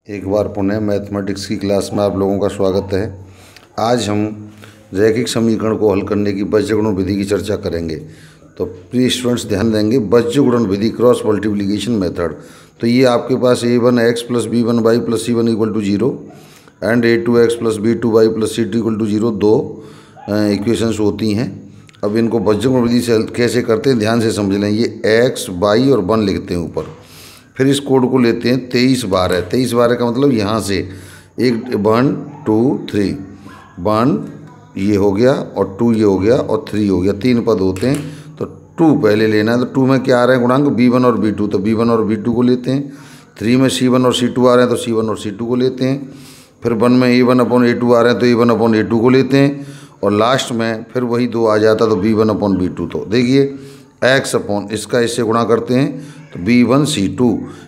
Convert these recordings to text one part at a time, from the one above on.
एक बार पुनः मैथमेटिक्स की क्लास में आप लोगों का स्वागत है। आज हम रैखिक समीकरण को हल करने की बीजगणन विधि की चर्चा करेंगे। तो प्रिय स्टूडेंट्स ध्यान देंगे, बीजगणन विधि क्रॉस मल्टीप्लिकेशन मेथड। तो ये आपके पास a1x + b1y + c1 = 0 and a2x + b2y + c2 = 0 दो इक्वेशंस होती हैं। अब इनको बीजगणन विधि से कैसे करते हैं ध्यान से समझ लें। ये x, y और 1 लिखते हैं ऊपर, फिर इस कोड को लेते हैं 23/12। 23/12 का मतलब यहाँ से 1 1 2 3 1 ये हो गया और 2 ये हो गया और 3 हो गया, 3 पद होते हैं। तो 2 पहले लेना है। तो 2 में क्या आ रहे हैं गुणांक b1 और b2, तो b1 और b2 को लेते हैं। 3 में c1 और c2 आ रहे हैं तो c1 और c2 को लेते हैं। फिर 1 में a1/a2 आ रहे हैं तो a1/a2 को लेते हैं। और लास्ट में फिर वही 2 आ जाता तो b1/b2। तो देखिए x अपॉन इसका इससे गुणा करते हैं तो b1 c2।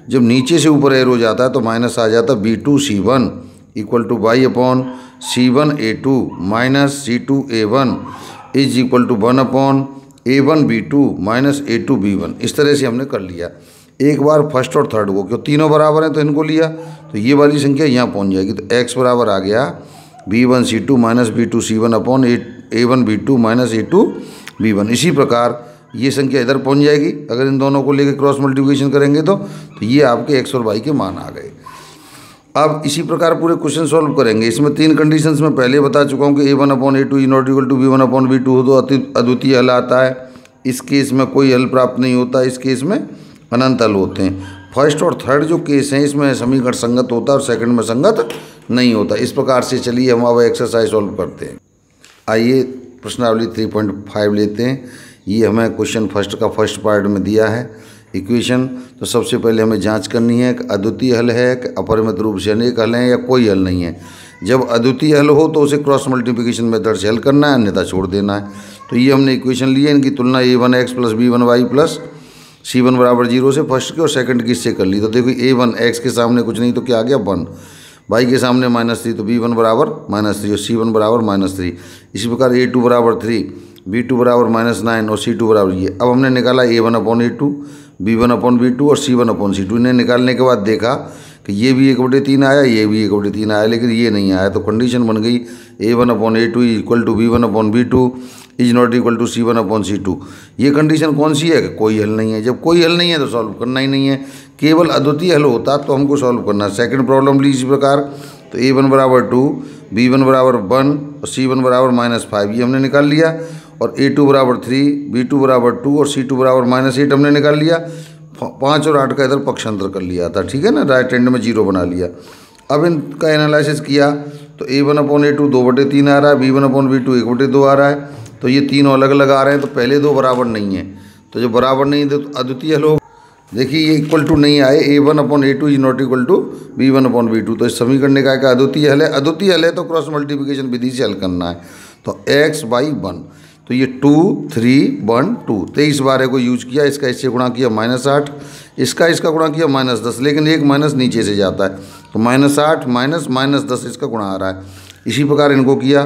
जब नीचे से ऊपर एरो जाता है तो माइनस आ जाता b2 c1 = y c1 a2 - c2 a1 = 1 a1 b2 - a2 b1। इस तरह से हमने कर लिया। एक बार फर्स्ट और थर्ड को, क्यों तीनों बराबर हैं तो इनको लिया, तो ये वाली संख्या यहाँ पहुँच जाएगी। तो x बराबर आ गया b1 c2 - b2 c1 a1 b2 - a2 b1। इसी प्रकार ये संख्या इधर पहुंच जाएगी अगर इन दोनों को लेकर क्रॉस मल्टीप्लिकेशन करेंगे तो ये आपके x और y के मान आ गए। अब इसी प्रकार पूरे क्वेश्चन सॉल्व करेंगे। इसमें 3 कंडीशंस में पहले बता चुका हूँ कि a1/a2 ≠ b1/b2 हो तो अद्वितीय हल आता है। इस केस में कोई हल प्राप्त नहीं होता, इस केस में अनंत हल होते हैं। फर्स्ट और थर्ड जो केस हैं इसमें समीकरण संगत होता है और सेकंड में संगत नहीं होता। इस प्रकार से चलिए हम अब एक्सरसाइज सॉल्व करते हैं। आइए प्रश्नावली 3.5 लेते हैं। ये हमें क्वेश्चन फर्स्ट का फर्स्ट पार्ट में दिया है इक्वेशन। तो सबसे पहले हमें जांच करनी है कि अद्वितीय हल है कि अपरिमित रूप से अनेक हल हैं या कोई हल नहीं है। जब अद्वितीय हल हो तो उसे क्रॉस मल्टीप्लिकेशन मेथड से हल करना है, अन्यथा छोड़ देना है। तो ये हमने इक्वेशन ली है, इनकी तुलना a1x + b1y + c1 = 0 से फर्स्ट की और सेकंड की इससे कर ली। तो देखो a1x के सामने कुछ नहीं तो क्या आ गया 1, y के सामने -3 तो b1 = -3 और c1 = -3। इसी प्रकार a2 = 3, b2 = -9 और c2 = ये। अब हमने निकाला a1/a2, b1/b2 और c1/c2। इन्हें निकालने के बाद देखा कि ये भी 1/3 आया, ये भी 1/3 आया, लेकिन ये नहीं आया। तो कंडीशन बन गई a1/a2 = b1/b2 ≠ c1/c2। ये कंडीशन कौन सी है कि कोई हल नहीं है। जब कोई हल नहीं है तो सॉल्व करना ही नहीं है। केवल अद्वितीय हल होता तो हमको सॉल्व करना है। सेकंड प्रॉब्लम ली इसी प्रकार। तो a1 = 2, b1 = 1 और c1 = -5 ये हमने निकाल लिया। और a2 = 3, b2 = 2 और c2 = -8 हमने निकाल लिया। 5 और 8 का इधर पक्षांतर कर लिया था, ठीक है ना, राइट हैंड में 0 बना लिया। अब इनका एनालिसिस किया तो a1/a2 2/3 आ रहा है, b1/b2 1/2 आ रहा है। तो ये तीनों अलग अलग आ रहे हैं तो पहले दो बराबर नहीं है। तो जब बराबर नहीं थे तो अद्वितीय हल हो। देखिए ये इक्वल टू नहीं आए, a1/a2 ≠ b1/b2। तो इस समीकरण का क्या अद्वितीय हल है। अद्वितीय हल है तो क्रॉस मल्टीप्लिकेशन विधि से हल करना है। तो x by 1, तो ये 2 3 1 2 23/12 को यूज किया। इसका इससे गुणा किया -8, इसका गुणा किया -10, लेकिन एक माइनस नीचे से जाता है तो -8 -10 इसका गुणा आ रहा है। इसी प्रकार इनको किया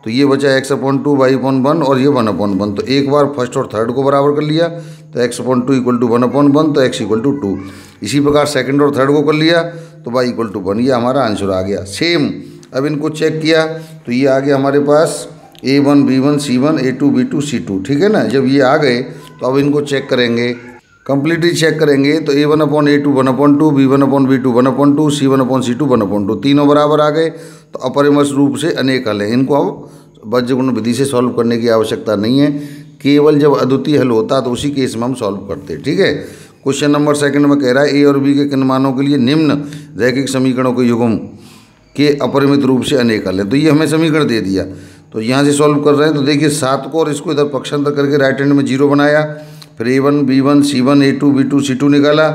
तो ये बचा x/2 y/1 और ये 1/1। तो एक बार फर्स्ट और थर्ड को बराबर कर लिया तो x/2 = 1/1 तो x = 2। इसी प्रकार सेकंड और थर्ड को कर लिया तो y = 1। ये हमारा आंसर आ गया। सेम अब इनको चेक किया तो ये आ गया हमारे पास a1 b1 c1 a2 b2 c2, ठीक है ना। जब ये आ गए तो अब इनको चेक करेंगे, कंप्लीटली चेक करेंगे। तो a1/a2 1/2, b1/b2 1/2, c1/c2 1/2 तीनों बराबर आ गए। तो अपरिमित रूप से अनेक हल हैं। इनको अब बीजगणन विधि से सॉल्व करने की आवश्यकता नहीं है। केवल जब अद्वितीय हल होता तो उसी केस में हम सॉल्व करते, ठीक है। क्वेश्चन नंबर सेकंड में कह रहा है a और b के किन मानों के लिए निम्न रैखिक समीकरणों के युग्म के अपरिमित रूप से अनेक हल हैं। तो ये हमें समीकरण दे दिया तो यहाँ से सॉल्व कर रहे हैं। तो देखिए 7 को और इसको इधर पक्षांतर करके राइट हैंड में 0 बनाया। फिर a1 b1 c1 a2 b2 c2 निकाला।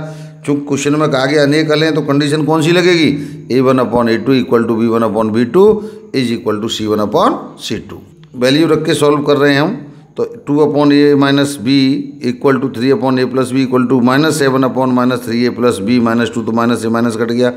चूँकि क्वेश्चन में कहा गया अनेक हल हैं तो कंडीशन कौन सी लगेगी, a1/a2 = b1/b2 = c1/c2। वैल्यू रख के सॉल्व कर रहे हैं हम। तो 2/a - b = 3/a + b = -7/- 3a + b -2। तो माइनस से माइनस कट गया।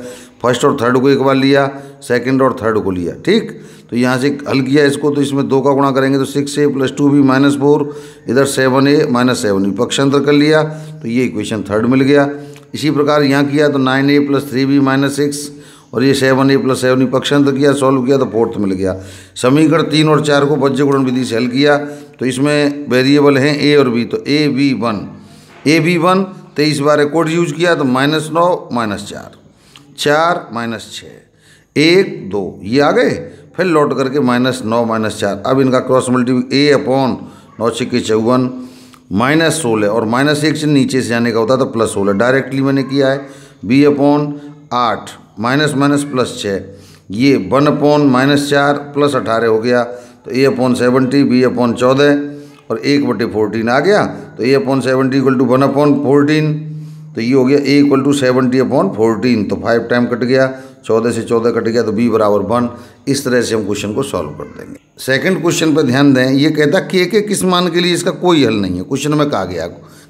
फर्स्ट और थर्ड को एक बार लिया, सेकंड और थर्ड को लिया, ठीक। तो यहाँ से हल किया इसको तो इसमें 2 का गुणा करेंगे तो 6a + 2b -4, इधर 7a - 7b पक्षांतर कर लिया। तो ये इक्वेशन थर्ड मिल गया। इसी प्रकार यहाँ किया तो 9a + 3b - 6 और ये 7a + 7b पक्षांतर किया, सॉल्व किया तो फोर्थ मिल गया। समीकरण 3 और 4 को बज्य गुणन विधि से हल किया तो इसमें वेरिएबल हैं a और b, तो ab1 23 बार कोड यूज किया तो -9 -4 4 -6 1 2 ये आ गए, फिर लौट करके -9 -4। अब इनका क्रॉस मल्टीप्लिकेशन a/9 × 54 -16 और -1 से नीचे से जाने का होता तो +16, डायरेक्टली मैंने किया है। b/8 -+6 ये 1/-4 +18 हो गया तो a/70 b/14 और 1/14 आ गया तो a/70 = 1/14, तो ये हो गया a = 70/14, तो 5 टाइम कट गया, 14 से 14 कट गया तो b = 1। इस तरह से हम क्वेश्चन को सॉल्व कर देंगे। सेकंड क्वेश्चन पर ध्यान दें, ये कहता k के किस मान के लिए इसका कोई हल नहीं है। क्वेश्चन में कहा गया,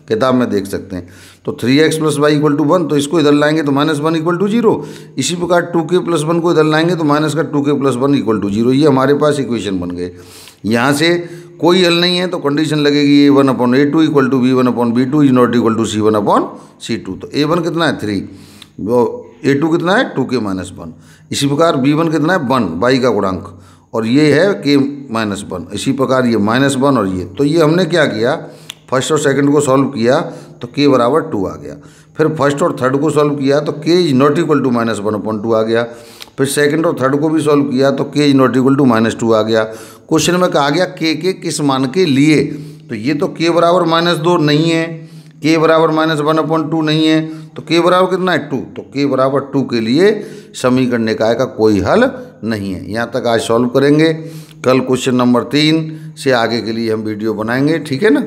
किताब में देख सकते हैं। तो 3x + y = 1, तो इसको इधर लाएंगे तो -1 = 0। इसी प्रकार 2k + 1 को इधर लाएंगे तो -2k + 1 = 0। ये हमारे पास इक्वेशन बन गए। यहाँ से कोई हल नहीं है तो कंडीशन लगेगी a1/a2 = b1/b2 ≠ c1/c2। तो a1 कितना है 3, a2 कितना है 2k - 1। इसी प्रकार b1 कितना है 1 y का गुणांक, और ये है k - 1। इसी प्रकार ये -1 और ये, तो ये हमने क्या किया, फर्स्ट और सेकंड को सॉल्व किया तो k = 2 आ गया। फिर फर्स्ट और थर्ड को सॉल्व किया तो k ≠ -1/2 आ गया। फिर सेकंड और थर्ड को भी सॉल्व किया तो k ≠ -2 आ गया। क्वेश्चन में कहा गया k के किस मान के लिए, तो ये तो k = -2 नहीं है, k = -1/2 नहीं है, तो k बराबर कितना है 2, तो k = 2 के लिए समीकरण निकाय का कोई हल नहीं है। यहाँ तक आज सॉल्व करेंगे। कल क्वेश्चन नंबर 3 से आगे के लिए हम वीडियो बनाएंगे, ठीक है ना।